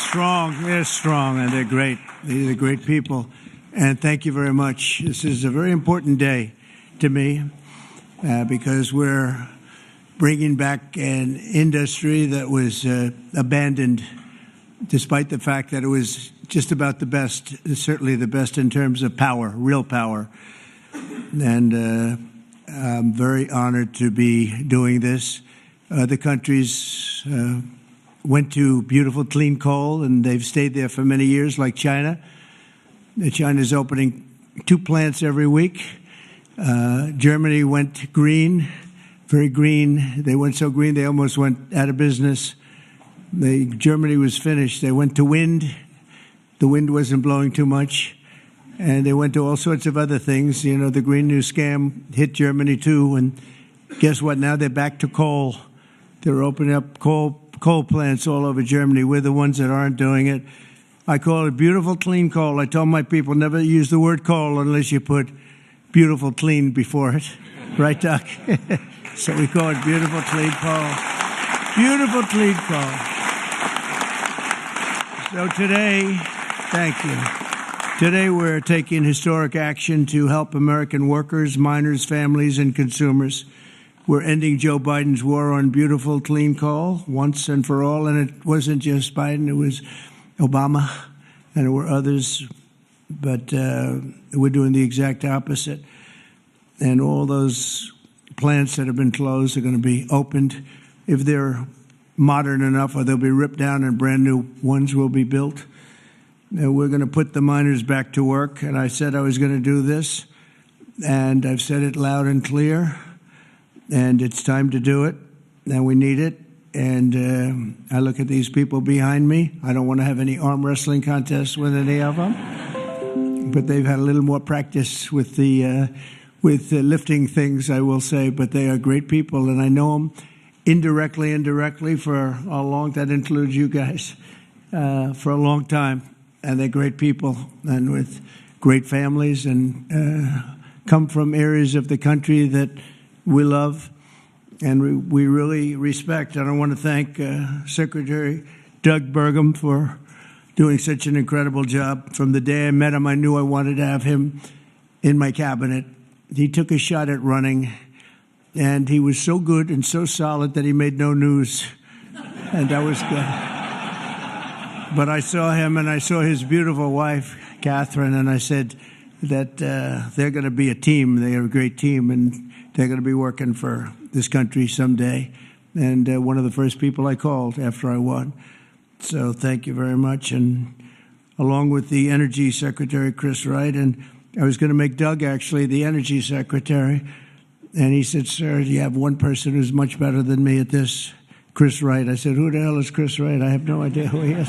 Strong. They're strong, and they're great. These are great people. And thank you very much. This is a very important day to me because we're bringing back an industry that was abandoned, despite the fact that it was just about the best, certainly the best in terms of power, real power. And I'm very honored to be doing this. Other countries went to beautiful, clean coal, and they've stayed there for many years, like China. China's opening 2 plants every week. Germany went green, very green. They went so green they almost went out of business. Germany was finished. They went to wind. The wind wasn't blowing too much. And they went to all sorts of other things. You know, the Green New Scam hit Germany too. And guess what? Now they're back to coal. They're opening up coal plants all over Germany. We're the ones that aren't doing it. I call it beautiful, clean coal. I told my people never use the word coal unless you put beautiful, clean before it. Right, Doc? So we call it beautiful, clean coal. Beautiful, clean coal. So today, thank you. Today we're taking historic action to help American workers, miners, families, and consumers. We're ending Joe Biden's war on beautiful, clean coal once and for all. And it wasn't just Biden, it was Obama, and there were others. But we're doing the exact opposite. And all those plants that have been closed are going to be opened. If they're modern enough, or they'll be ripped down and brand new ones will be built. And we're going to put the miners back to work. And I said I was going to do this. And I've said it loud and clear. And it's time to do it, and we need it. And I look at these people behind me. I don't want to have any arm wrestling contests with any of them, but they've had a little more practice with the lifting things, I will say. But they are great people, and I know them indirectly for a long. That includes you guys for a long time, and they're great people and with great families, and come from areas of the country that we love and we really respect. And I want to thank Secretary Doug Burgum for doing such an incredible job. From the day I met him, I knew I wanted to have him in my cabinet. He took a shot at running, and he was so good and so solid that he made no news, and that was good. But I saw him, and I saw his beautiful wife, Catherine, and I said that they're going to be a team. They are a great team, and they're going to be working for this country someday. And one of the first people I called after I won. So thank you very much. And along with the Energy Secretary, Chris Wright, and I was going to make Doug actually the Energy Secretary. And he said, sir, you have one person who's much better than me at this, Chris Wright. I said, who the hell is Chris Wright? I have no idea who he is.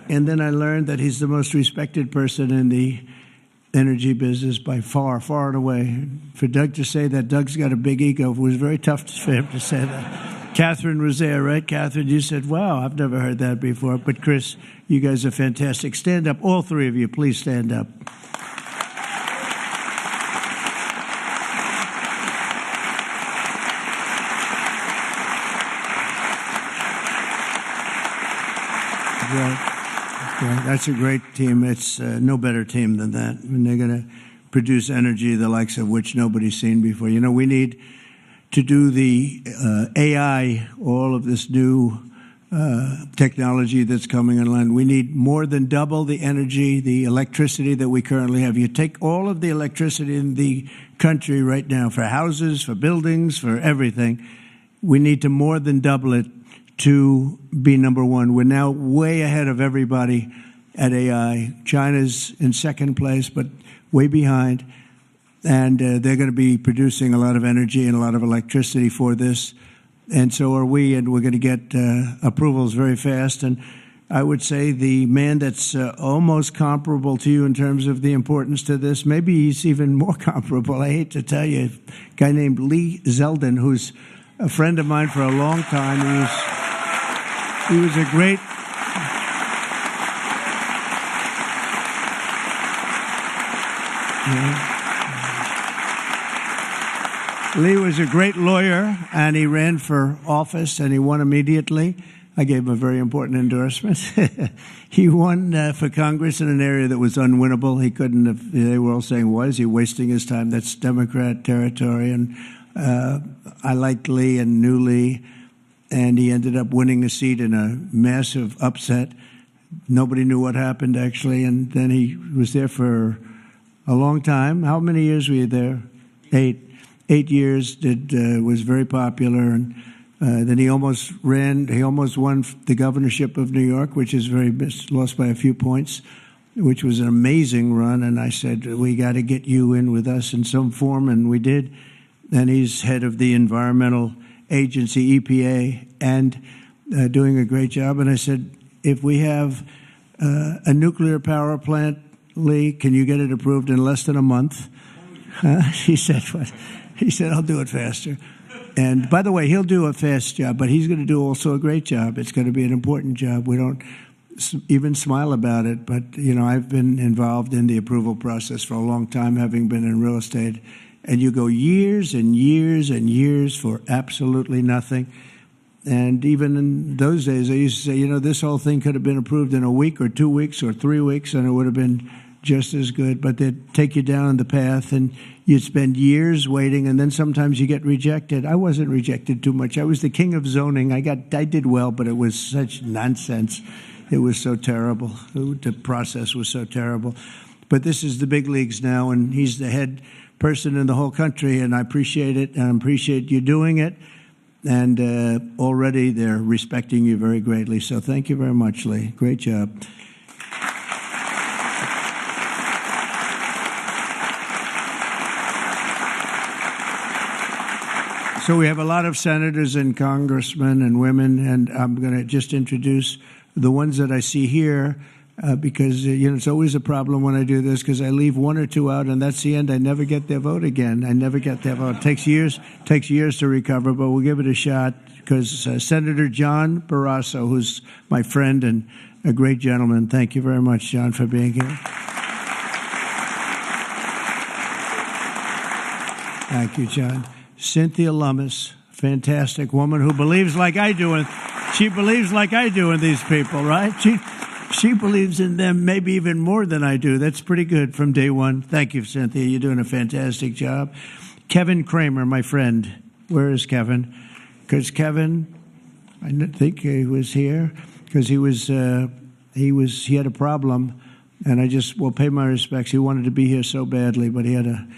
And then I learned that he's the most respected person in the energy business by far, far and away. For Doug to say that Doug's got a big ego, it was very tough for him to say that. Catherine was there, right? Catherine, you said, wow, I've never heard that before. But Chris, you guys are fantastic. Stand up. All three of you, please stand up. Right. That's a great team. It's no better team than that. And they're going to produce energy the likes of which nobody's seen before. You know, we need to do the AI, all of this new technology that's coming online. We need more than double the energy, the electricity that we currently have. You take all of the electricity in the country right now for houses, for buildings, for everything. We need to more than double it to be number one. We're now way ahead of everybody at AI. China's in second place, but way behind. And they're going to be producing a lot of energy and a lot of electricity for this. And so are we, and we're going to get approvals very fast. And I would say the man that's almost comparable to you in terms of the importance to this, maybe he's even more comparable. I hate to tell you, a guy named Lee Zeldin, who's a friend of mine for a long time. He was a great Lee was a great lawyer, and he ran for office, and he won immediately. I gave him a very important endorsement. He won for Congress in an area that was unwinnable. He couldn't have, they were all saying, why is he wasting his time? That's Democrat territory. And I liked Lee and knew Lee, and he ended up winning a seat in a massive upset. Nobody knew what happened, actually, and then he was there for a long time. How many years were you there? 8 years. Was very popular, and then he almost ran. He almost won the governorship of New York, which is lost by a few points, which was an amazing run. And I said, we got to get you in with us in some form, and we did. And he's head of the environmental agency, EPA, and doing a great job. And I said, if we have a nuclear power plant, Lee, can you get it approved in less than a month? He said, what? He said, I'll do it faster. And by the way, he'll do a fast job, but he's going to do also a great job. It's going to be an important job. We don't even smile about it. But, you know, I've been involved in the approval process for a long time, having been in real estate. And you go years and years and years for absolutely nothing. And even in those days, I used to say, you know, this whole thing could have been approved in a week or 2 weeks or 3 weeks, and it would have been just as good. But they'd take you down the path, and you'd spend years waiting, and then sometimes you get rejected. I wasn't rejected too much. I was the king of zoning. I did well, but it was such nonsense. It was so terrible. The process was so terrible. But this is the big leagues now, and he's the head person in the whole country, and I appreciate it, and I appreciate you doing it. And already they're respecting you very greatly. So thank you very much, Lee. Great job. So we have a lot of senators and congressmen and women, and I'm going to just introduce the ones that I see here. Because, you know, it's always a problem when I do this because I leave one or two out, and that's the end. I never get their vote again. I never get their vote. It takes years to recover, but we'll give it a shot because Senator John Barrasso, who's my friend and a great gentleman. Thank you very much, John, for being here. Thank you, John. Cynthia Lummis, fantastic woman who believes like I do. And she believes like I do in these people, right? She believes in them maybe even more than I do. That's pretty good from day one. Thank you, Cynthia. You're doing a fantastic job. Kevin Kramer, my friend. Where is Kevin? Because Kevin, I think he was here because he had a problem, and I just will pay my respects. He wanted to be here so badly, but he had a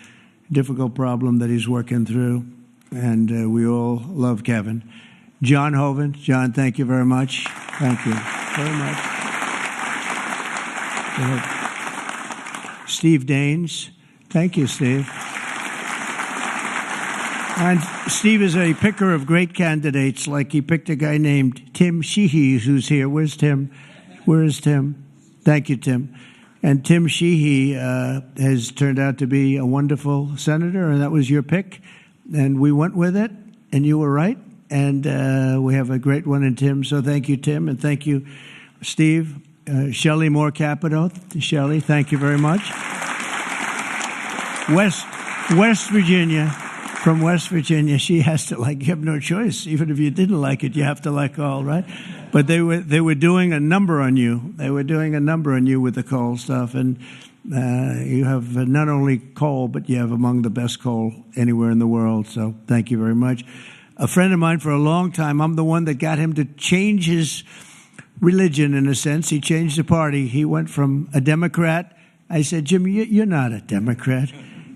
difficult problem that he's working through, and we all love Kevin. John Hoven. John, thank you very much. Thank you very much. Steve Daines. Thank you, Steve. And Steve is a picker of great candidates, like he picked a guy named Tim Sheehy, who's here. Where's Tim? Where is Tim? Thank you, Tim. And Tim Sheehy has turned out to be a wonderful senator, and that was your pick. And we went with it, and you were right. And we have a great one in Tim. So thank you, Tim, and thank you, Steve. Shelley Moore Capito. Shelley, thank you very much. West Virginia. From West Virginia, she has to you have no choice. Even if you didn't like it, you have to like all, right? But they were doing a number on you. They were doing a number on you with the coal stuff. And you have not only coal, but you have among the best coal anywhere in the world. So thank you very much. A friend of mine for a long time, I'm the one that got him to change his religion, in a sense. He changed the party. He went from a Democrat. I said, Jim, you're not a Democrat.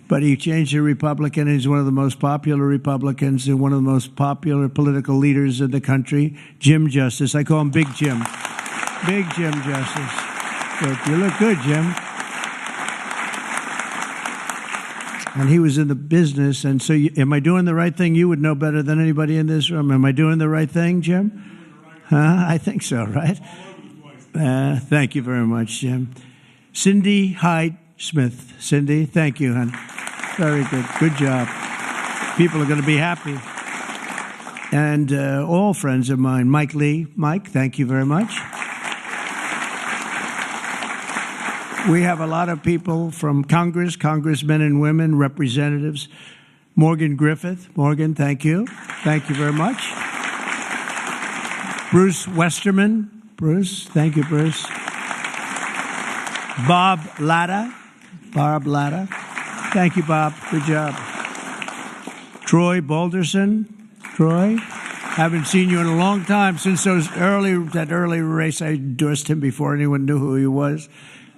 But he changed to Republican. He's one of the most popular Republicans and one of the most popular political leaders in the country, Jim Justice. I call him Big Jim. Big Jim Justice. Good. You look good, Jim. And he was in the business. And so am I doing the right thing? You would know better than anybody in this room. Am I doing the right thing, Jim? I think so, right? Thank you very much, Jim. Cindy Hyde Smith. Cindy, thank you, hon. Very good. Good job. People are going to be happy. And all friends of mine. Mike Lee. Mike, thank you very much. We have a lot of people from Congress, congressmen and women, representatives. Morgan Griffith. Morgan, thank you. Thank you very much. Bruce Westerman. Bruce, thank you, Bruce. Bob Latta. Bob Latta. Thank you, Bob. Good job. Troy Balderson. Troy, haven't seen you in a long time since that early race. I endorsed him before anyone knew who he was,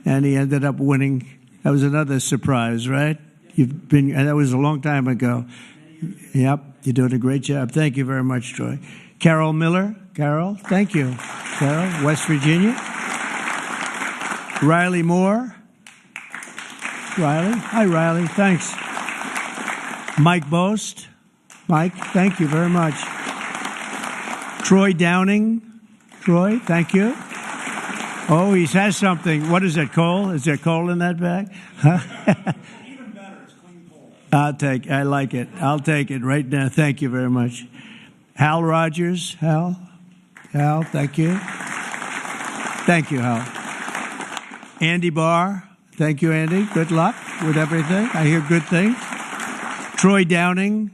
and he ended up winning. That was another surprise, right? That was a long time ago. Yep, you're doing a great job. Thank you very much, Troy. Carol Miller. Carol, thank you. Carol, West Virginia. Riley Moore. Riley. Hi, Riley. Thanks. Mike Boast. Mike, thank you very much. Troy Downing. Troy, thank you. Oh, he has something. What is that, coal? Is there coal in that bag? Huh? Even better, it's clean coal. I like it. I'll take it right now. Thank you very much. Hal Rogers. Hal, thank you. Thank you, Hal. Andy Barr. Thank you, Andy. Good luck with everything. I hear good things. Troy Downing.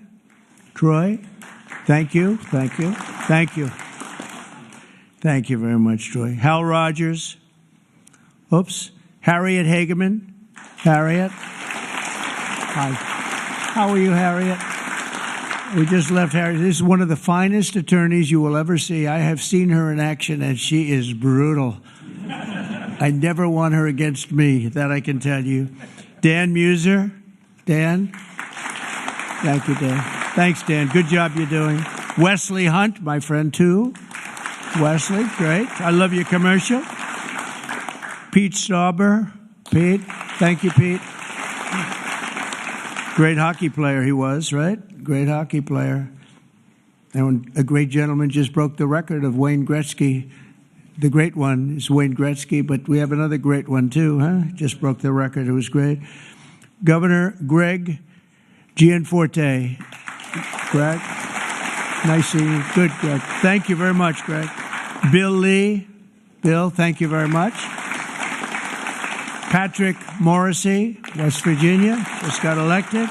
Troy, thank you. Thank you. Thank you. Thank you very much, Troy. Hal Rogers. Oops. Harriet Hageman. Harriet. Hi. How are you, Harriet? We just left Harriet. This is one of the finest attorneys you will ever see. I have seen her in action, and she is brutal. I never want her against me, that I can tell you. Dan Muser. Dan. Thank you, Dan. Thanks, Dan. Good job you're doing. Wesley Hunt, my friend, too. Wesley, great. I love your commercial. Pete Stauber. Pete, thank you, Pete. Great hockey player he was, right? Great hockey player. And a great gentleman just broke the record of Wayne Gretzky. The great one is Wayne Gretzky, but we have another great one, too, huh? Just broke the record. It was great. Governor Greg Gianforte. Greg, nice seeing you. Good, Greg. Thank you very much, Greg. Bill Lee. Bill, thank you very much. Patrick Morrissey, West Virginia, just got elected.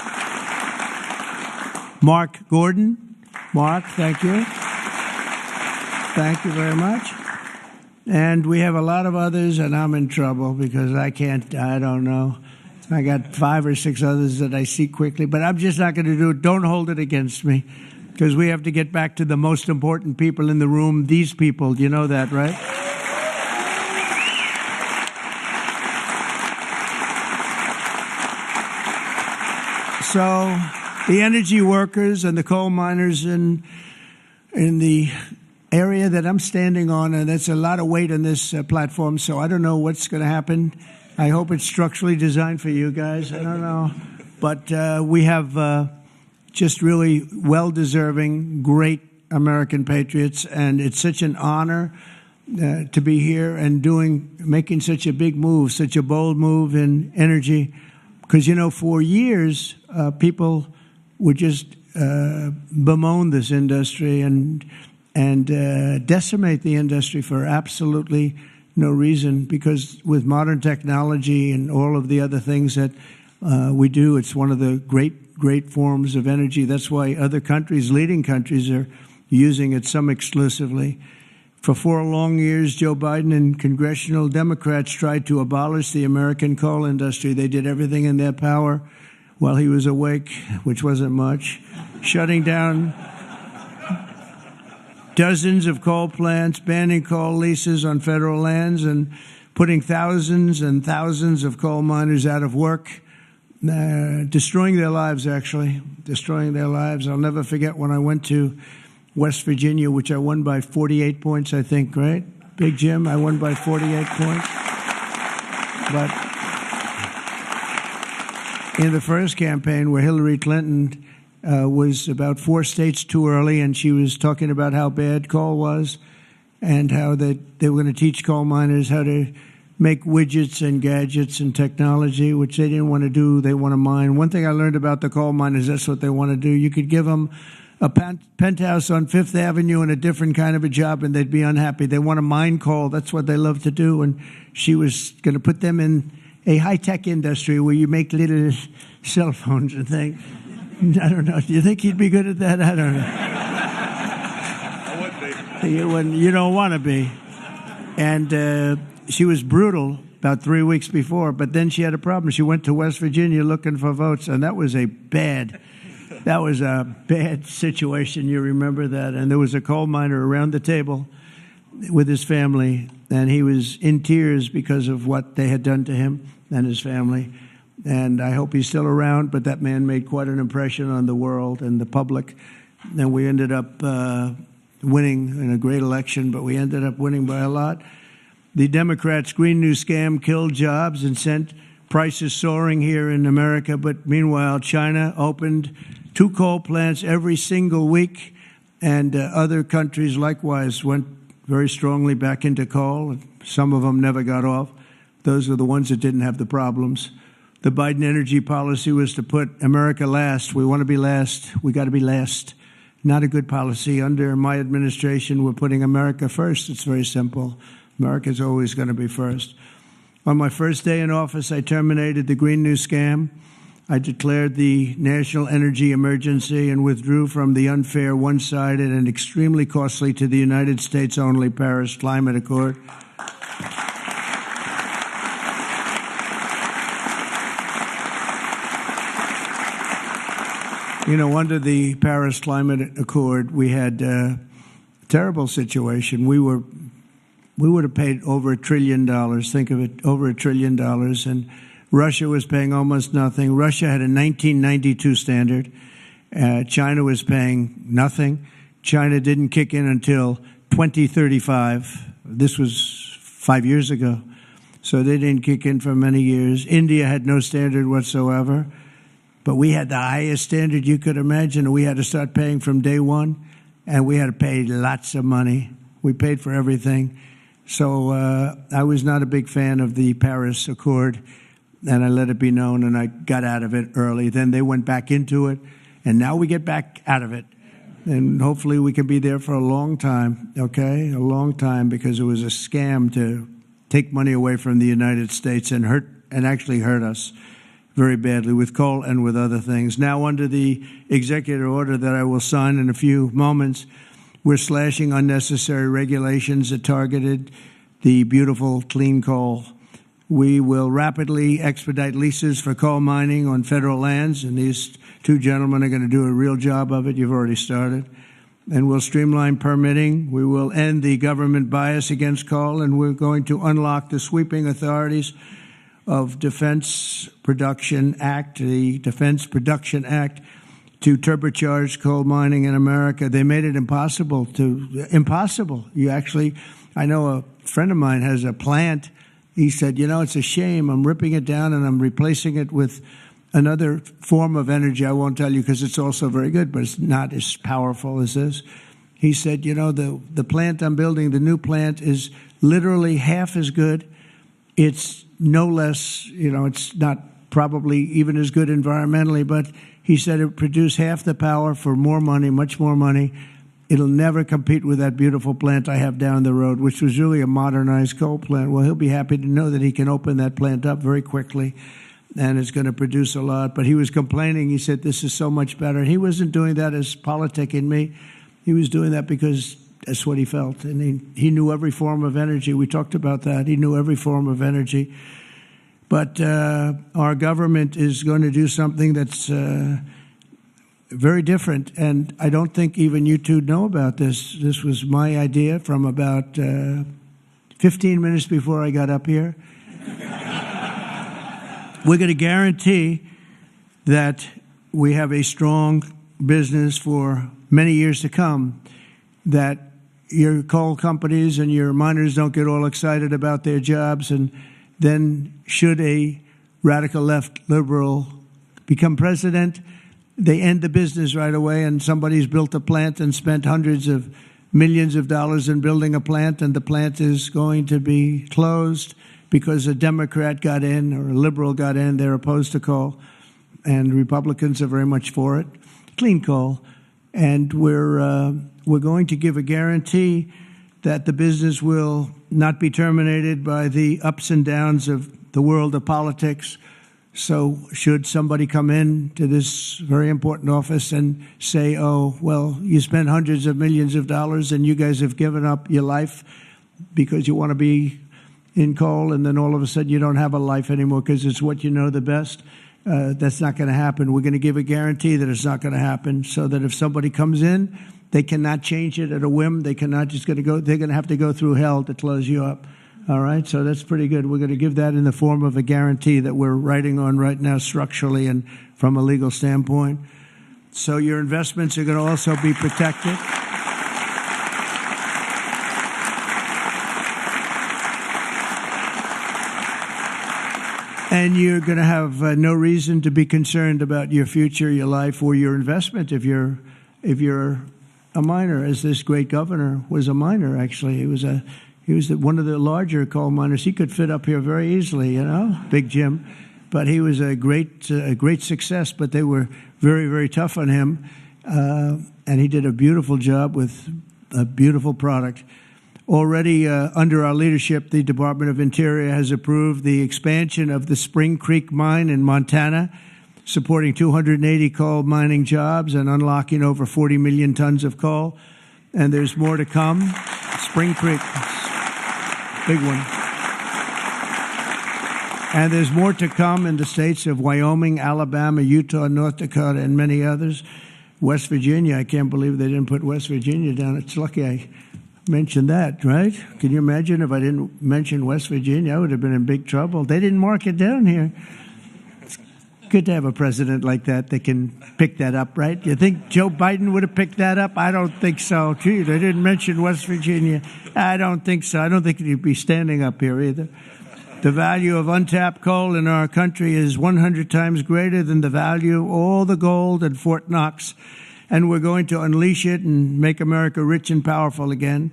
Mark Gordon. Mark, thank you. Thank you very much. And we have a lot of others, and I'm in trouble because I don't know. I got 5 or 6 others that I see quickly, but I'm just not going to do it. Don't hold it against me, because we have to get back to the most important people in the room, these people. You know that, right? So the energy workers and the coal miners in the area that I'm standing on, and that's a lot of weight on this platform, so I don't know what's going to happen. I hope it's structurally designed for you guys. I don't know. But we have just really well-deserving, great American patriots, and it's such an honor to be here and making such a big move, such a bold move in energy. Because, for years, people would just bemoan this industry and decimate the industry for absolutely no reason, because with modern technology and all of the other things that we do, it's one of the great forms of energy. That's why other countries, leading countries, are using it, some exclusively. For 4 long years, Joe Biden and congressional Democrats tried to abolish the American coal industry. They did everything in their power while he was awake, which wasn't much, shutting down dozens of coal plants, banning coal leases on federal lands, and putting thousands and thousands of coal miners out of work, destroying their lives, actually, destroying their lives. I'll never forget when I went to West Virginia, which I won by 48 points, I think, right? Big Jim, I won by 48 points. But in the first campaign where Hillary Clinton was about 4 states too early, and she was talking about how bad coal was and how they were going to teach coal miners how to make widgets and gadgets and technology, which they didn't want to do. They want to mine. One thing I learned about the coal miners, that's what they want to do. You could give them a penthouse on Fifth Avenue and a different kind of a job, and they'd be unhappy. They want to mine coal. That's what they love to do. And she was going to put them in a high-tech industry where you make little cell phones and things. I don't know. Do you think he'd be good at that? I don't know. I would be. You don't want to be. And she was brutal about 3 weeks before, but then she had a problem. She went to West Virginia looking for votes, and that was a bad situation. You remember that? And there was a coal miner around the table with his family, and he was in tears because of what they had done to him and his family. And I hope he's still around, but that man made quite an impression on the world and the public. And we ended up winning in a great election, but we ended up winning by a lot. The Democrats' Green New Scam killed jobs and sent prices soaring here in America. But meanwhile, China opened 2 coal plants every single week, and other countries likewise went very strongly back into coal. Some of them never got off. Those are the ones that didn't have the problems. The Biden energy policy was to put America last. We want to be last. We got to be last. Not a good policy. Under my administration, we're putting America first. It's very simple. America's always going to be first. On my first day in office, I terminated the Green New Scam. I declared the national energy emergency and withdrew from the unfair, one-sided, and extremely costly to the United States only Paris Climate Accord. You know, under the Paris Climate Accord, we had a terrible situation. We would have paid over $1 trillion. Think of it, over $1 trillion. And Russia was paying almost nothing. Russia had a 1992 standard. China was paying nothing. China didn't kick in until 2035. This was 5 years ago. So they didn't kick in for many years. India had no standard whatsoever. But we had the highest standard you could imagine. We had to start paying from day one. And we had to pay lots of money. We paid for everything. So I was not a big fan of the Paris Accord, and I let it be known, and I got out of it early. Then they went back into it, and now we get back out of it. And hopefully we can be there for a long time, okay? A long time, because it was a scam to take money away from the United States and actually hurt us very badly with coal and with other things. Now, under the executive order that I will sign in a few moments, we're slashing unnecessary regulations that targeted the beautiful clean coal. We will rapidly expedite leases for coal mining on federal lands, and these 2 gentlemen are going to do a real job of it. You've already started. And we'll streamline permitting. We will end the government bias against coal, and we're going to unlock the sweeping authorities of Defense Production Act, the Defense Production Act, to turbocharge coal mining in America. They made it impossible. You actually, I know a friend of mine has a plant. He said, you know, it's a shame. I'm ripping it down and I'm replacing it with another form of energy. I won't tell you because it's also very good, but it's not as powerful as this. He said, you know, the plant I'm building, the new plant, is literally half as good. It's no less, you know, it's not probably even as good environmentally, but he said it produced half the power for more money, much more money. It'll never compete with that beautiful plant I have down the road, which was really a modernized coal plant. Well, he'll be happy to know that he can open that plant up very quickly, and it's going to produce a lot. But he was complaining. He said, this is so much better. He wasn't doing that as politicking me. He was doing that because that's what he felt. And he knew every form of energy. We talked about that. He knew every form of energy. But our government is going to do something that's very different. And I don't think even you two know about this. This was my idea from about 15 minutes before I got up here. We're going to guarantee that we have a strong business for many years to come, that your coal companies and your miners don't get all excited about their jobs, and then should a radical left liberal become president, they end the business right away, and somebody's built a plant and spent hundreds of millions of dollars in building a plant, and the plant is going to be closed because a Democrat got in or a liberal got in. They're opposed to coal, and Republicans are very much for it, clean coal. And we're going to give a guarantee that the business will not be terminated by the ups and downs of the world of politics. So should somebody come in to this very important office and say, oh, well, you spent hundreds of millions of dollars and you guys have given up your life because you want to be in coal, and then all of a sudden you don't have a life anymore because it's what you know the best? That's not going to happen. We're going to give a guarantee that it's not going to happen, so that if somebody comes in, they cannot change it at a whim. They cannot just going to go. They're going to have to go through hell to close you up. All right, so that's pretty good. We're going to give that in the form of a guarantee that we're writing on right now structurally and from a legal standpoint. So your investments are going to also be protected. And you're going to have no reason to be concerned about your future, your life, or your investment if you're a miner, as this great governor was a miner, actually. He was one of the larger coal miners. He could fit up here very easily, you know, Big Jim. But he was a great success, but they were very, very tough on him. And he did a beautiful job with a beautiful product. Already under our leadership, the Department of Interior has approved the expansion of the Spring Creek mine in Montana, supporting 280 coal mining jobs and unlocking over 40 million tons of coal. And there's more to come. Spring Creek, big one. And there's more to come in the states of Wyoming, Alabama, Utah, North Dakota, and many others. West Virginia, I can't believe they didn't put West Virginia down. It's lucky I mentioned that, right? Can you imagine if I didn't mention West Virginia? I would have been in big trouble. They didn't mark it down here. It's good to have a president like that can pick that up, right? You think Joe Biden would have picked that up? I don't think so. Gee, they didn't mention West Virginia. I don't think so. I don't think he'd be standing up here either. The value of untapped coal in our country is 100 times greater than the value of all the gold at Fort Knox. And we're going to unleash it and make America rich and powerful again.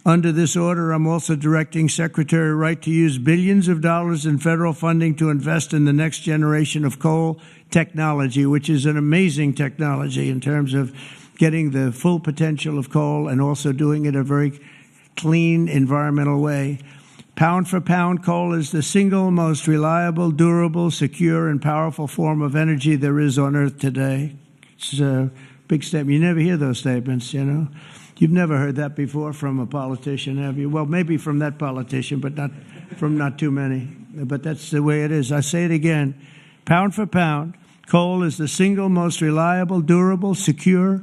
Under this order, I'm also directing Secretary Wright to use billions of dollars in federal funding to invest in the next generation of coal technology, which is an amazing technology in terms of getting the full potential of coal and also doing it a very clean, environmental way. Pound for pound, coal is the single most reliable, durable, secure, and powerful form of energy there is on Earth today. It's a big statement. You never hear those statements, you know. You've never heard that before from a politician, have you? Well, maybe from that politician, but not too many. But that's the way it is. I say it again. Pound for pound, coal is the single most reliable, durable, secure,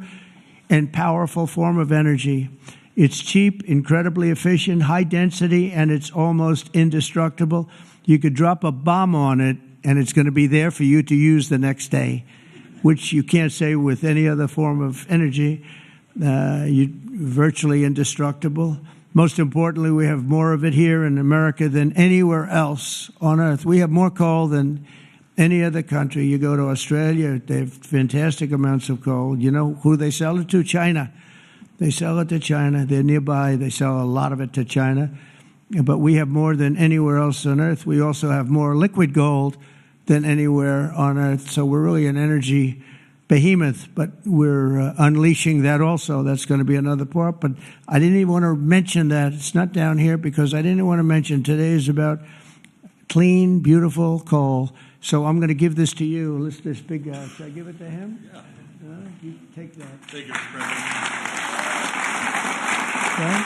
and powerful form of energy. It's cheap, incredibly efficient, high density, and it's almost indestructible. You could drop a bomb on it, and it's going to be there for you to use the next day, which you can't say with any other form of energy. You're virtually indestructible. Most importantly, we have more of it here in America than anywhere else on Earth. We have more coal than any other country. You go to Australia, they have fantastic amounts of coal. You know who they sell it to? China. They sell it to China. They're nearby. They sell a lot of it to China. But we have more than anywhere else on Earth. We also have more liquid gold than anywhere on Earth. So we're really an energy behemoth, but we're unleashing that also. That's going to be another part. But I didn't even want to mention that. It's not down here because I didn't want to mention today is about clean, beautiful coal. So I'm going to give this to you. This big guy. Should I give it to him? Yeah. You take that. Thank you, Mr. President. Okay.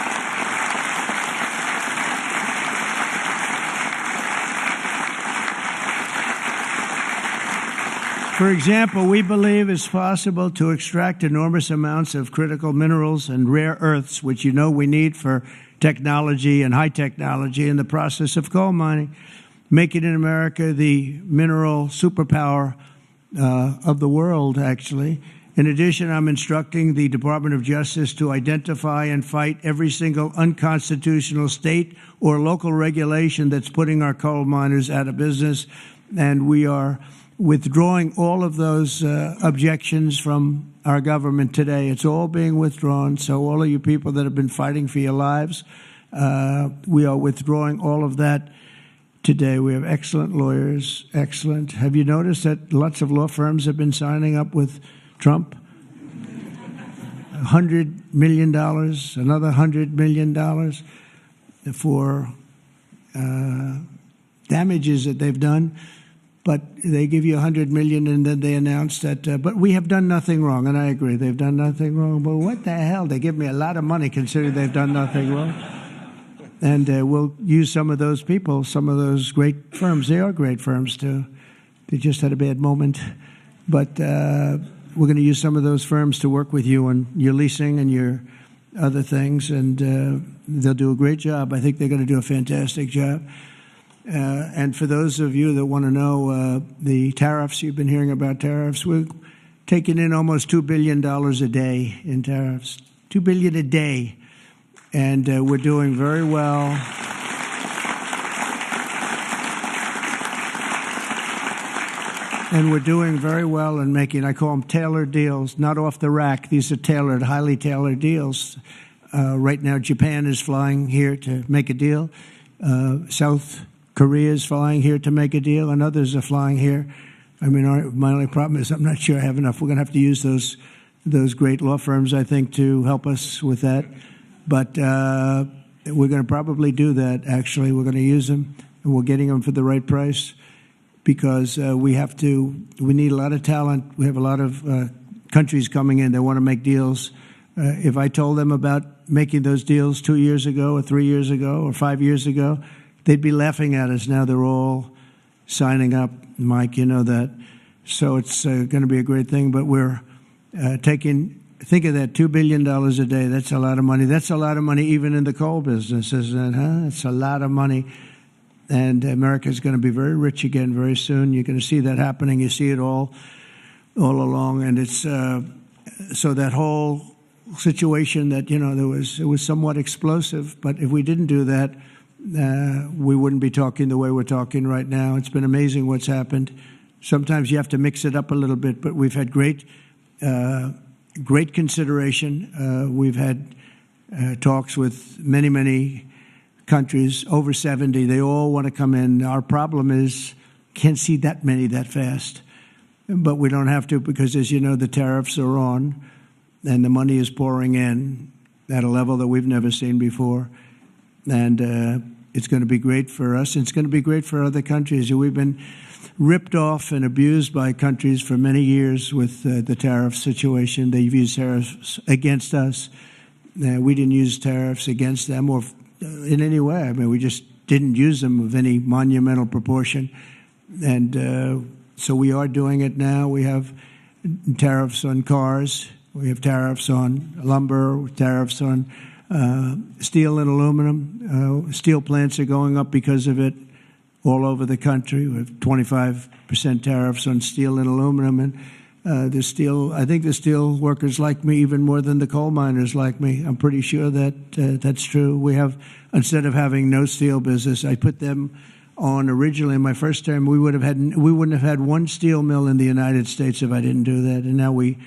For example, we believe it's possible to extract enormous amounts of critical minerals and rare earths, which you know we need for technology and high technology in the process of coal mining, making in America the mineral superpower of the world, actually. In addition, I'm instructing the Department of Justice to identify and fight every single unconstitutional state or local regulation that's putting our coal miners out of business, and we are withdrawing all of those objections from our government today. It's all being withdrawn. So all of you people that have been fighting for your lives, we are withdrawing all of that today. We have excellent lawyers, excellent. Have you noticed that lots of law firms have been signing up with Trump? $100 million, another $100 million for damages that they've done but they give you $100 million, and then they announce that. But we have done nothing wrong, and I agree, they've done nothing wrong. But what the hell? They give me a lot of money considering they've done nothing wrong. And we'll use some of those people, some of those great firms. They are great firms too. They just had a bad moment, but we're going to use some of those firms to work with you on your leasing and your other things, and they'll do a great job. I think they're going to do a fantastic job. And for those of you that want to know the tariffs, you've been hearing about tariffs, we're taking in almost $2 billion a day in tariffs, $2 billion a day, and we're doing very well. And we're doing very well in making, I call them tailored deals, not off the rack. These are tailored, highly tailored deals. Right now, Japan is flying here to make a deal. South Korea is flying here to make a deal, and others are flying here. I mean, my only problem is I'm not sure I have enough. We're going to have to use those great law firms, I think, to help us with that. But we're going to probably do that, actually. We're going to use them, and we're getting them for the right price, because we need a lot of talent. We have a lot of countries coming in. They want to make deals. If I told them about making those deals 2 years ago or 3 years ago or 5 years ago, they'd be laughing at us. Now they're all signing up. Mike, you know that. So it's going to be a great thing. But we're think of that, $2 billion a day. That's a lot of money. That's a lot of money even in the coal business, isn't it? Huh? It's a lot of money. And America is going to be very rich again very soon. You're going to see that happening. You see it all along. And it's so that whole situation that, it was somewhat explosive. But if we didn't do that, we wouldn't be talking the way we're talking right now. It's been amazing what's happened. Sometimes you have to mix it up a little bit, but we've had great consideration. We've had talks with many countries, over 70. They all want to come in. Our problem is can't see that many that fast. But we don't have to, because, as you know, the tariffs are on, and the money is pouring in at a level that we've never seen before. And it's going to be great for us. And it's going to be great for other countries. We've been ripped off and abused by countries for many years with the tariff situation. They've used tariffs against us. We didn't use tariffs against them or in any way. I mean, we just didn't use them of any monumental proportion. And so we are doing it now. We have tariffs on cars. We have tariffs on lumber, tariffs on steel and aluminum. Steel plants are going up because of it all over the country. We have 25% tariffs on steel and aluminum. And I think the steel workers like me even more than the coal miners like me. I'm pretty sure that that's true. We have, instead of having no steel business, I put them on originally in my first term. We wouldn't have had one steel mill in the United States if I didn't do that. And now we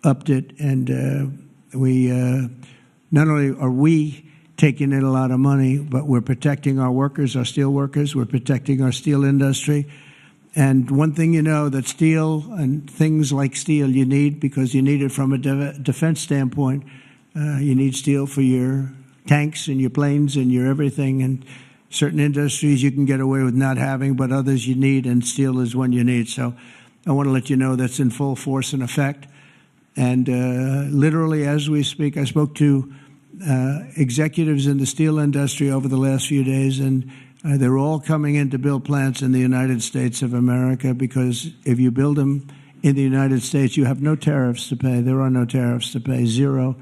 upped it, and we not only are we taking in a lot of money, but we're protecting our workers, our steel workers. We're protecting our steel industry. And one thing that steel and things like steel you need, because you need it from a defense standpoint. You need steel for your tanks and your planes and your everything. And certain industries you can get away with not having, but others you need, and steel is one you need. So I want to let you know that's in full force and effect. And literally as we speak, I spoke to executives in the steel industry over the last few days, and they're all coming in to build plants in the United States of America, because if you build them in the United States, you have no tariffs to pay. There are no tariffs to pay, zero.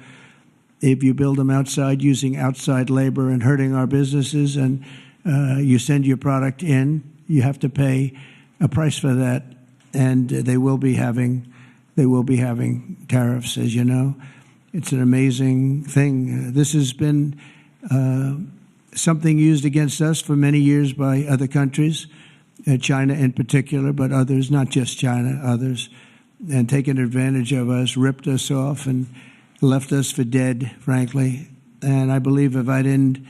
If you build them outside using outside labor and hurting our businesses, and you send your product in, you have to pay a price for that, and they will be having tariffs, as you know. It's an amazing thing. This has been something used against us for many years by other countries, China in particular, but others, not just China, others, and taken advantage of us, ripped us off, and left us for dead, frankly. And I believe if I didn't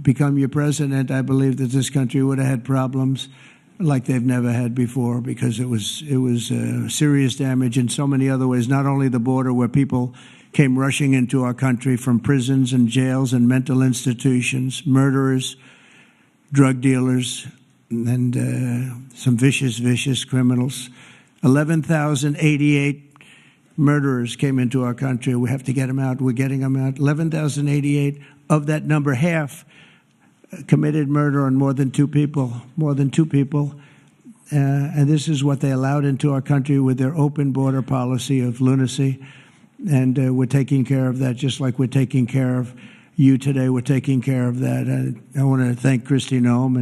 become your president, I believe that this country would have had problems like they've never had before, because it was serious damage in so many other ways, not only the border where people came rushing into our country from prisons and jails and mental institutions, murderers, drug dealers, and some vicious criminals. 11,088 murderers came into our country. We have to get them out. We're getting them out. 11,088. Of that number, half committed murder on more than two people. And this is what they allowed into our country with their open border policy of lunacy. And we're taking care of that, just like we're taking care of you today. We're taking care of that. I want to thank Kristi Noem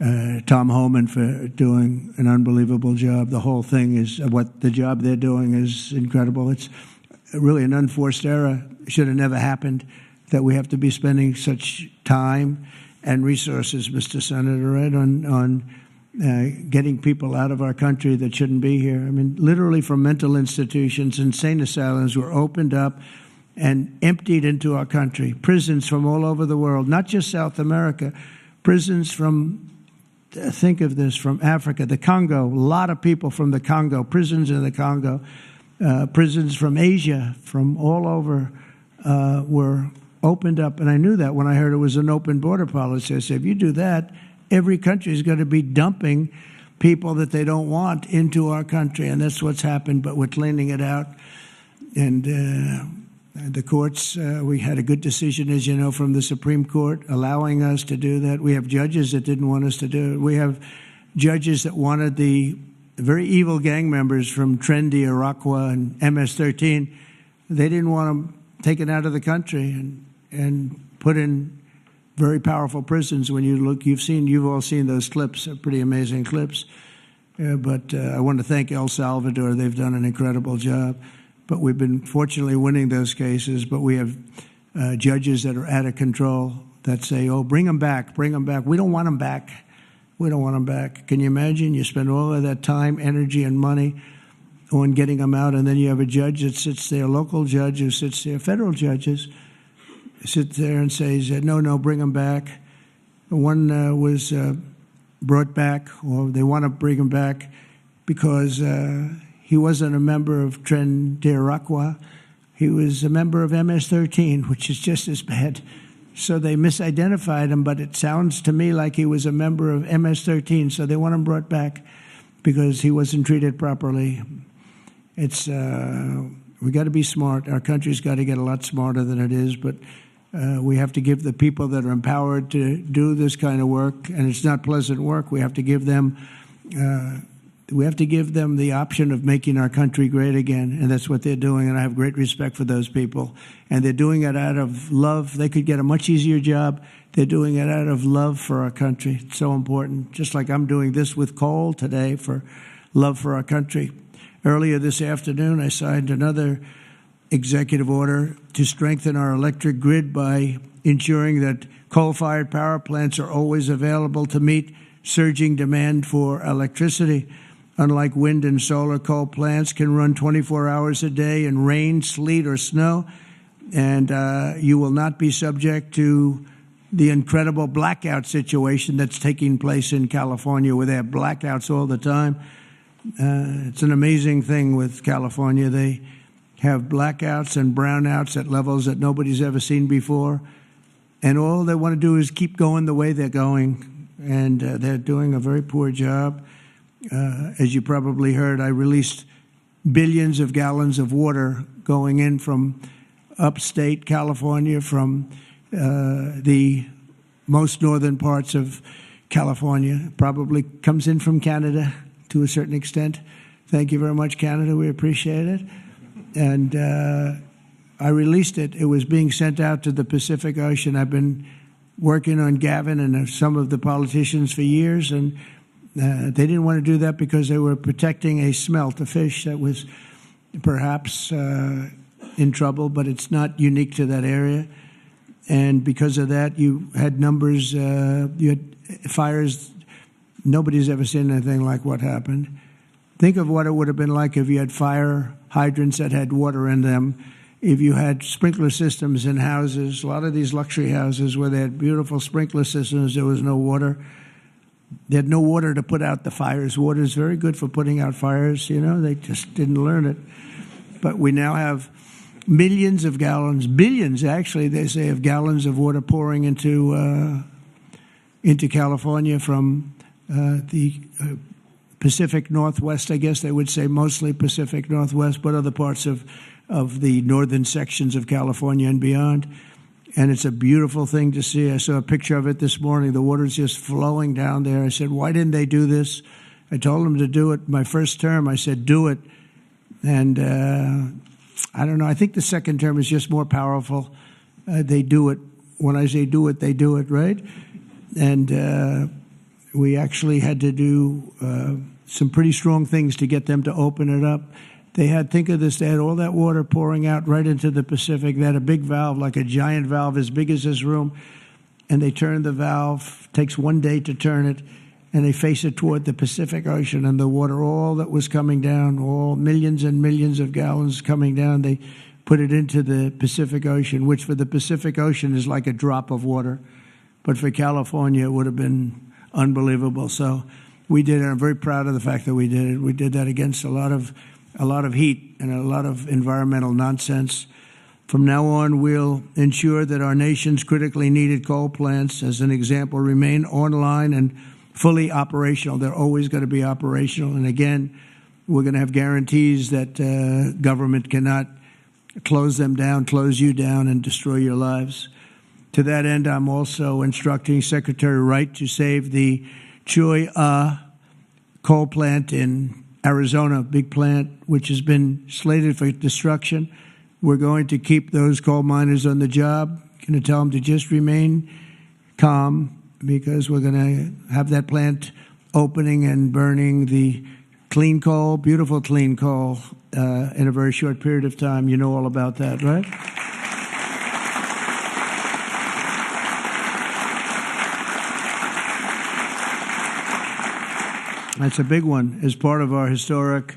and Tom Homan for doing an unbelievable job. The whole thing is what the job they're doing is incredible. It's really an unforced error. It should have never happened that we have to be spending such time and resources, Mr. Senator, right, on getting people out of our country that shouldn't be here. I mean, literally from mental institutions, insane asylums were opened up and emptied into our country. Prisons from all over the world, not just South America, prisons from, think of this, from Africa, the Congo, a lot of people from the Congo, prisons in the Congo, prisons from Asia, from all over were opened up. And I knew that when I heard it was an open border policy. I said, if you do that, every country is going to be dumping people that they don't want into our country. And that's what's happened, but we're cleaning it out. And the courts, we had a good decision, as you know, from the Supreme Court, allowing us to do that. We have judges that didn't want us to do it. We have judges that wanted the very evil gang members from Trendy, Araqua, and MS-13. They didn't want them taken out of the country and put in very powerful prisons. When you look, you've all seen those clips, pretty amazing clips. But I want to thank El Salvador. They've done an incredible job. But we've been fortunately winning those cases. But we have judges that are out of control that say, oh, bring them back, bring them back. We don't want them back. We don't want them back. Can you imagine? You spend all of that time, energy, and money on getting them out, and then you have a judge that sits there, a local judge who sits there, federal judges, sit there and says, no, bring them back. One was brought back, or they want to bring him back because he wasn't a member of Tren de Araqua. He was a member of MS-13, which is just as bad. So they misidentified him, but it sounds to me like he was a member of MS-13, so they want him brought back because he wasn't treated properly. It's we got to be smart. Our country's got to get a lot smarter than it is, but we have to give the people that are empowered to do this kind of work, and it's not pleasant work. We have to give them the option of making our country great again, and that's what they're doing. And I have great respect for those people, and they're doing it out of love. They could get a much easier job. They're doing it out of love for our country. It's so important. Just like I'm doing this with coal today for love for our country. Earlier this afternoon, I signed another executive order to strengthen our electric grid by ensuring that coal-fired power plants are always available to meet surging demand for electricity. Unlike wind and solar, coal plants can run 24 hours a day in rain, sleet, or snow, and you will not be subject to the incredible blackout situation that's taking place in California, where they have blackouts all the time. It's an amazing thing with California. They have blackouts and brownouts at levels that nobody's ever seen before. And all they want to do is keep going the way they're going. And they're doing a very poor job. As you probably heard, I released billions of gallons of water going in from upstate California, from the most northern parts of California. Probably comes in from Canada to a certain extent. Thank you very much, Canada. We appreciate it. And I released it. It was being sent out to the Pacific Ocean. I've been working on Gavin and some of the politicians for years, and they didn't want to do that because they were protecting a smelt, a fish that was perhaps in trouble, but it's not unique to that area. And because of that, you had numbers, you had fires. Nobody's ever seen anything like what happened. Think of what it would have been like if you had fire hydrants that had water in them, if you had sprinkler systems in houses, a lot of these luxury houses where they had beautiful sprinkler systems, there was no water. They had no water to put out the fires. Water is very good for putting out fires. You know, they just didn't learn it. But we now have millions of gallons, billions actually, they say, of gallons of water pouring into California from the Pacific Northwest, I guess they would say, mostly Pacific Northwest, but other parts of the northern sections of California and beyond. And it's a beautiful thing to see. I saw a picture of it this morning. The water's just flowing down there. I said, why didn't they do this? I told them to do it my first term. I said, do it. And I don't know. I think the second term is just more powerful. They do it. When I say do it, they do it, right? And we actually had to do some pretty strong things to get them to open it up. They had, think of this, they had all that water pouring out right into the Pacific. They had a big valve, like a giant valve as big as this room, and they turned the valve. Takes 1 day to turn it, and they face it toward the Pacific Ocean, and the water, all that was coming down, all millions and millions of gallons coming down, they put it into the Pacific Ocean, which for the Pacific Ocean is like a drop of water. But for California, it would have been unbelievable. So we did it. I'm very proud of the fact that we did it. We did that against a lot of heat and a lot of environmental nonsense. From now on, we'll ensure that our nation's critically needed coal plants, as an example, remain online and fully operational. They're always going to be operational. And again, we're going to have guarantees that government cannot close them down, close you down, and destroy your lives. To that end, I'm also instructing Secretary Wright to save the Choy coal plant in Arizona, big plant, which has been slated for destruction. We're going to keep those coal miners on the job. Going to tell them to just remain calm, because we're going to have that plant opening and burning the clean coal, beautiful clean coal, in a very short period of time. You know all about that, right? That's a big one. As part of our historic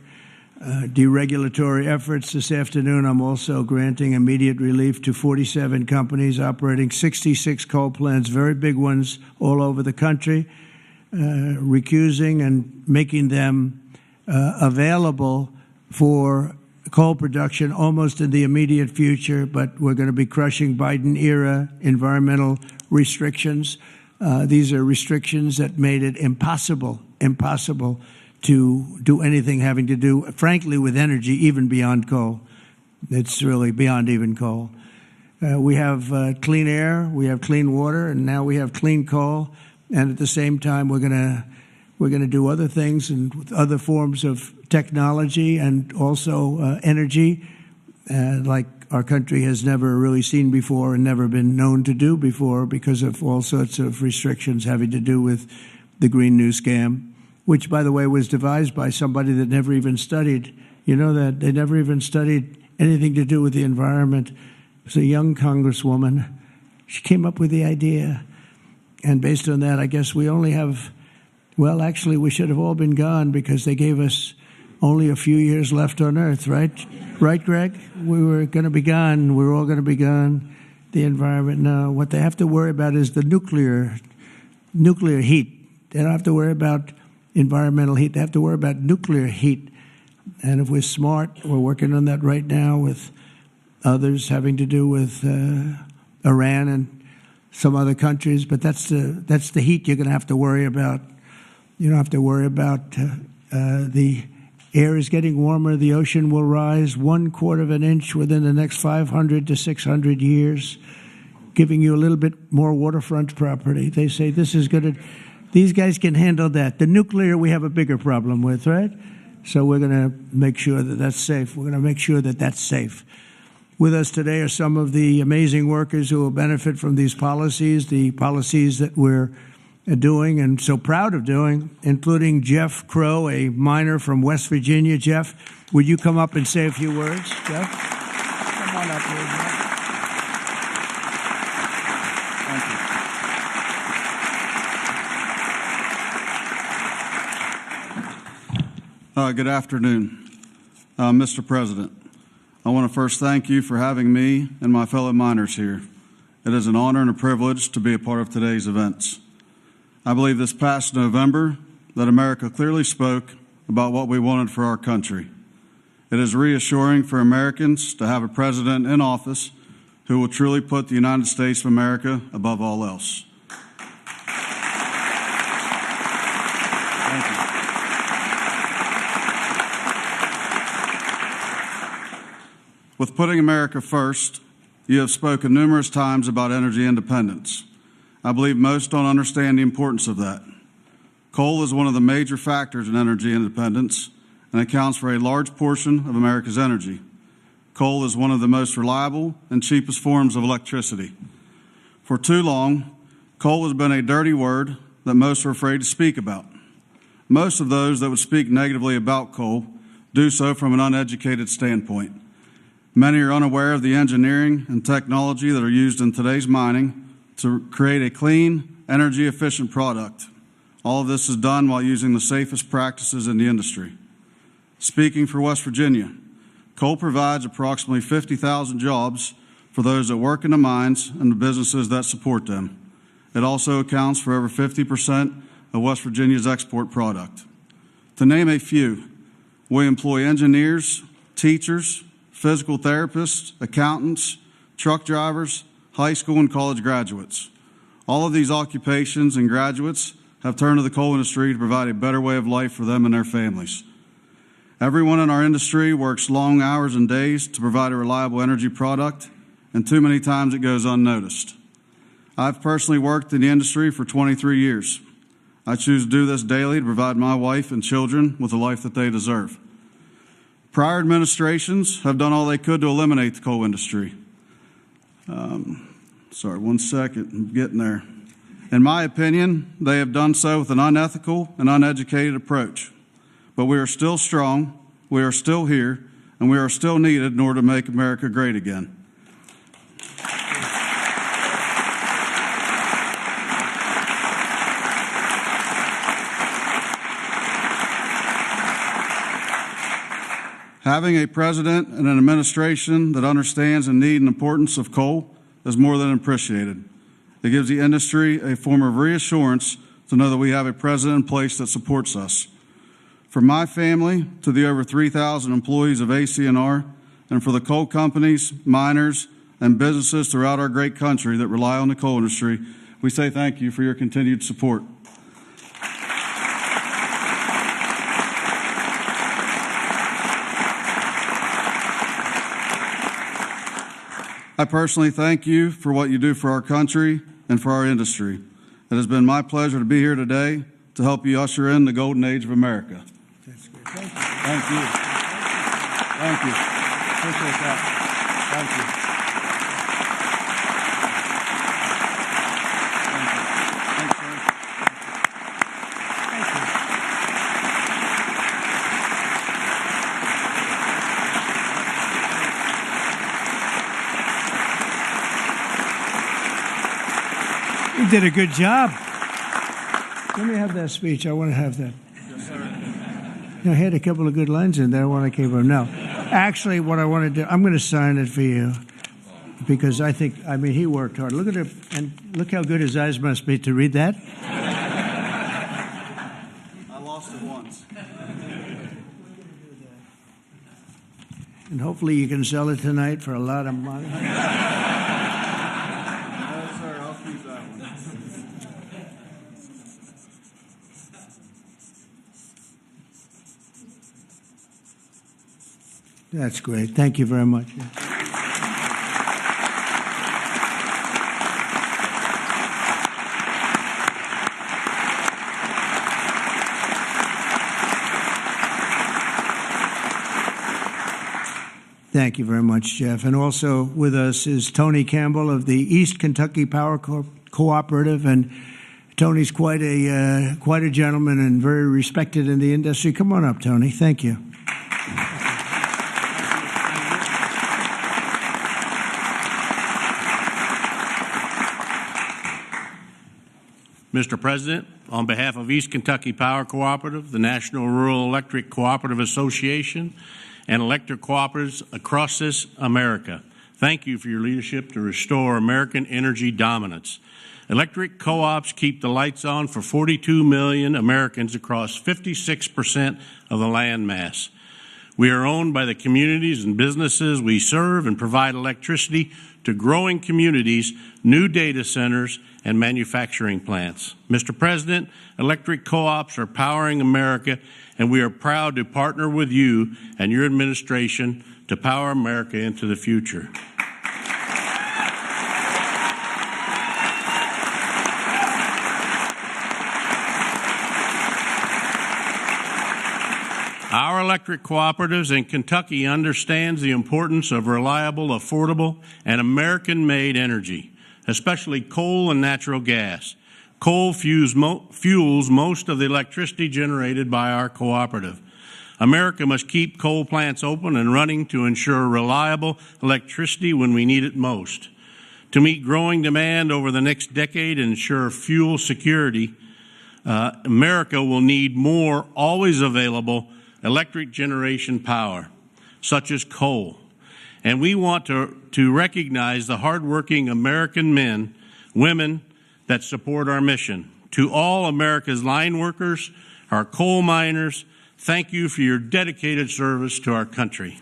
deregulatory efforts this afternoon, I'm also granting immediate relief to 47 companies operating 66 coal plants, very big ones all over the country, recusing and making them available for coal production almost in the immediate future. But we're going to be crushing Biden-era environmental restrictions. These are restrictions that made it impossible to do anything having to do, frankly, with energy, even beyond coal. It's really beyond even coal. We have clean air, we have clean water, and now we have clean coal. And at the same time, we're going to do other things and with other forms of technology and also energy, like our country has never really seen before and never been known to do before, because of all sorts of restrictions having to do with the Green New Scam, which, by the way, was devised by somebody that never even studied. You know that they never even studied anything to do with the environment. It was a young congresswoman. She came up with the idea. And based on that, I guess we only have, well, actually, we should have all been gone, because they gave us only a few years left on Earth, right? Right, Greg? We were going to be gone. We're all going to be gone. The environment, no. What they have to worry about is the nuclear heat. They don't have to worry about environmental heat. They have to worry about nuclear heat. And if we're smart, we're working on that right now with others having to do with Iran and some other countries. But that's the heat you're going to have to worry about. You don't have to worry about the air is getting warmer. The ocean will rise 1/4 of an inch within the next 500 to 600 years, giving you a little bit more waterfront property. They say this is going to... These guys can handle that. The nuclear, we have a bigger problem with, right? So we're going to make sure that that's safe. We're going to make sure that that's safe. With us today are some of the amazing workers who will benefit from these policies, the policies that we're doing and so proud of doing, including Jeff Crow, a miner from West Virginia. Jeff, would you come up and say a few words? Jeff? Come on up here, Jeff. Good afternoon, Mr. President. I want to first thank you for having me and my fellow miners here. It is an honor and a privilege to be a part of today's events. I believe this past November that America clearly spoke about what we wanted for our country. It is reassuring for Americans to have a president in office who will truly put the United States of America above all else. With putting America first, you have spoken numerous times about energy independence. I believe most don't understand the importance of that. Coal is one of the major factors in energy independence and accounts for a large portion of America's energy. Coal is one of the most reliable and cheapest forms of electricity. For too long, coal has been a dirty word that most are afraid to speak about. Most of those that would speak negatively about coal do so from an uneducated standpoint. Many are unaware of the engineering and technology that are used in today's mining to create a clean, energy-efficient product. All of this is done while using the safest practices in the industry. Speaking for West Virginia, coal provides approximately 50,000 jobs for those that work in the mines and the businesses that support them. It also accounts for over 50% of West Virginia's export product. To name a few, we employ engineers, teachers, physical therapists, accountants, truck drivers, high school and college graduates. All of these occupations and graduates have turned to the coal industry to provide a better way of life for them and their families. Everyone in our industry works long hours and days to provide a reliable energy product, and too many times it goes unnoticed. I've personally worked in the industry for 23 years. I choose to do this daily to provide my wife and children with the life that they deserve. Prior administrations have done all they could to eliminate the coal industry. Sorry, one second, I'm getting there. In my opinion, they have done so with an unethical and uneducated approach. But we are still strong, we are still here, and we are still needed in order to make America great again. Having a president and an administration that understands the need and importance of coal is more than appreciated. It gives the industry a form of reassurance to know that we have a president in place that supports us. For my family to the over 3,000 employees of ACNR, and for the coal companies, miners, and businesses throughout our great country that rely on the coal industry, we say thank you for your continued support. I personally thank you for what you do for our country and for our industry. It has been my pleasure to be here today to help you usher in the golden age of America. That's good. Thank you. Thank you. Thank you. Appreciate that. Thank you. You did a good job. Let me have that speech. I want to have that. Yes, sir. You know, I had a couple of good lines in there when I came from. No, actually, what I want to do, I'm going to sign it for you because I mean, he worked hard. Look at it, and look how good his eyes must be to read that. I lost it once. And hopefully you can sell it tonight for a lot of money. That's great. Thank you very much. Thank you very much, Jeff. And also with us is Tony Campbell of the East Kentucky Power Cooperative. And Tony's quite a gentleman and very respected in the industry. Come on up, Tony. Thank you. Mr. President, on behalf of East Kentucky Power Cooperative, the National Rural Electric Cooperative Association, and electric cooperatives across this America, thank you for your leadership to restore American energy dominance. Electric co-ops keep the lights on for 42 million Americans across 56% of the land mass. We are owned by the communities and businesses we serve and provide electricity to growing communities, new data centers, and manufacturing plants. Mr. President, electric co-ops are powering America, and we are proud to partner with you and your administration to power America into the future. Our electric cooperatives in Kentucky understands the importance of reliable, affordable, and American-made energy, especially coal and natural gas. Coal fuels most of the electricity generated by our cooperative. America must keep coal plants open and running to ensure reliable electricity when we need it most. To meet growing demand over the next decade and ensure fuel security, America will need more always available electric generation power, such as coal. And we want to recognize the hardworking American men, women that support our mission. To all America's line workers, our coal miners, thank you for your dedicated service to our country.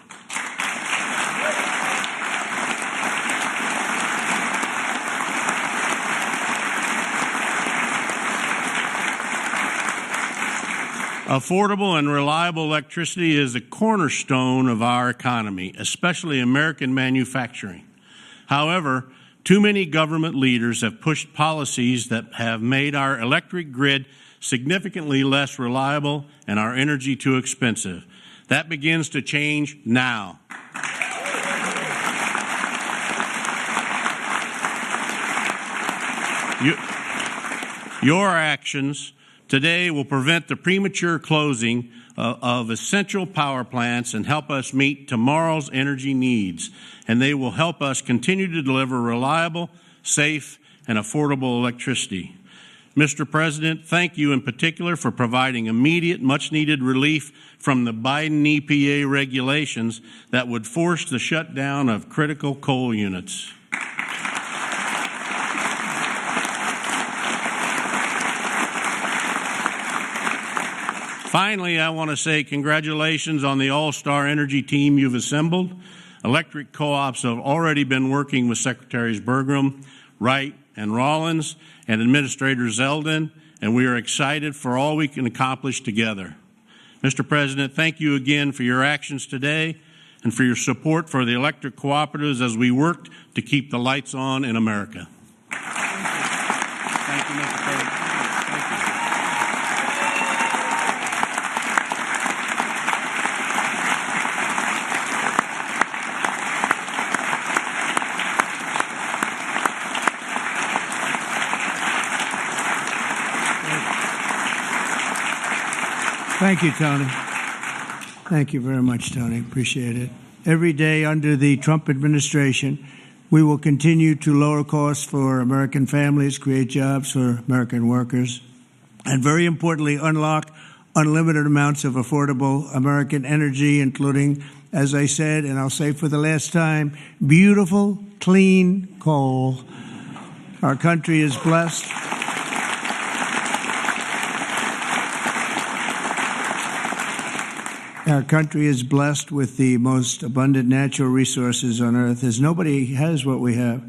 Affordable and reliable electricity is the cornerstone of our economy, especially American manufacturing. However, too many government leaders have pushed policies that have made our electric grid significantly less reliable and our energy too expensive. That begins to change now. Your actions today will prevent the premature closing of essential power plants and help us meet tomorrow's energy needs. And they will help us continue to deliver reliable, safe, and affordable electricity. Mr. President, thank you in particular for providing immediate, much-needed relief from the Biden EPA regulations that would force the shutdown of critical coal units. Finally, I want to say congratulations on the all-star energy team you've assembled. Electric co-ops have already been working with Secretaries Bergrum, Wright, and Rollins, and Administrator Zeldin, and we are excited for all we can accomplish together. Mr. President, thank you again for your actions today and for your support for the electric cooperatives as we work to keep the lights on in America. Thank you, Mr. President. Thank you, Tony. Thank you very much, Tony. Appreciate it. Every day under the Trump administration, we will continue to lower costs for American families, create jobs for American workers, and very importantly, unlock unlimited amounts of affordable American energy, including, as I said, and I'll say for the last time, beautiful, clean coal. Our country is blessed. Our country is blessed with the most abundant natural resources on earth, as nobody has what we have.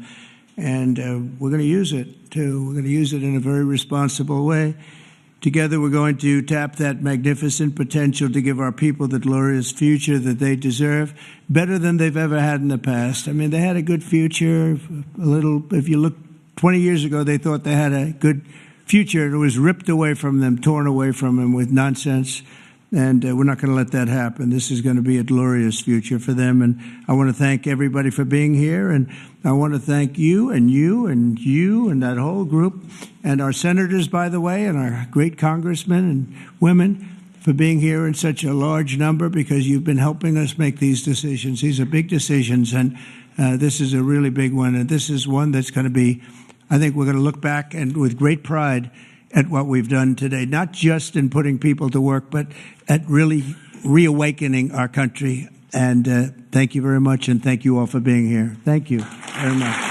And we're going to use it, too. We're going to use it in a very responsible way. Together, we're going to tap that magnificent potential to give our people the glorious future that they deserve, better than they've ever had in the past. I mean, they had a good future. If you look 20 years ago, they thought they had a good future, and it was ripped away from them, torn away from them with nonsense. And we're not going to let that happen. This is going to be a glorious future for them. And I want to thank everybody for being here. And I want to thank you and you and you and that whole group and our senators, by the way, and our great congressmen and women for being here in such a large number, because you've been helping us make these decisions. These are big decisions, and this is a really big one. And this is one that's going to be, I think we're going to look back and with great pride at what we've done today, not just in putting people to work, but at really reawakening our country. And thank you very much, and thank you all for being here. Thank you very much.